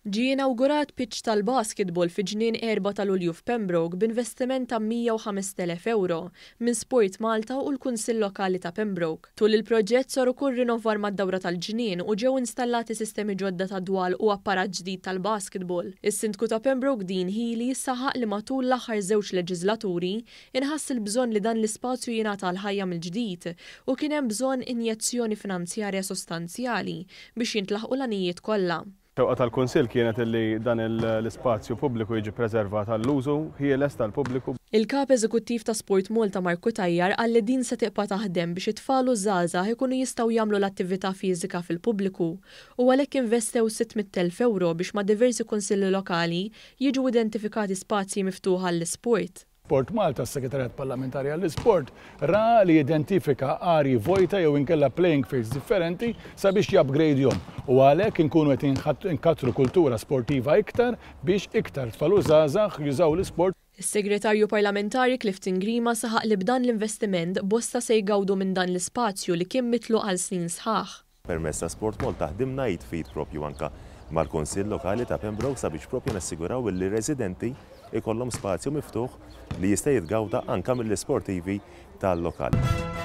Ġie inawgurat pitch tal-basketball fi ġnien 4 ta' Lulju f'Pembroke b'investiment ta' 105,000 euro minn Sport Malta u l-Kunsill Lokali ta' Pembroke. Tul il-proġett sar ukoll rinnovar mad-dawra tal-ġnien u ġew installati sistemi ġodda ta' dwal u apparat ġdid tal-basketball. Is-Sindku ta' Pembroke Dean Healy saħaq li matul l-aħħar żewġ leġislaturi inħass il-bżonn li dan l-ispazju jingħata l-ħajja mill-ġdid u kien hemm bżonn injezzjoni finanzjarja sostanzjali biex jintlaħqu l-anijiet kollha. Xewqa tal-Kunsill kienet li dan l-ispazju pubbliku jiġi preservat għall-użu ħieles tal-pubbliku. Il-kap eżekuttiv ta' Sport Malta Marku Tajjar qal li din se tibqa' taħdem biex it-tfal u żgħażagħ ikunu jistgħu jagħmlu l-attività fiżika fil-pubbliku u għalhekk investew 600,000 euro biex ma' diversi kunsilli lokali jiġu identifikati spazji miftuħa għall-isport. Sport Malta, s-Segretarjat Parlamentari għall-Isport, ra li identifika arji vojta jew inkella playing fields differenti sabiex jupgrade'hom u għalhekk inkunu qed inkattru kultura sportiva iktar biex iktar tfal u żgħażagħ jużaw l-isport. Is-Segretarju Parlamentari Clifton Grima saħaq li b'dan l-investiment bosta se jgawdu minn dan l-ispazju li kien mitlu għal snin sħaħ. Permezz ta' Sport Malta ħdimna jitfid propju anka mal-Kunsill Lokali ta' Pembroke sabiex propju nassiguraw li residenti ikollhom spazju miftuħ li jista' jitgawda anke mill-isportivi tal-lokali.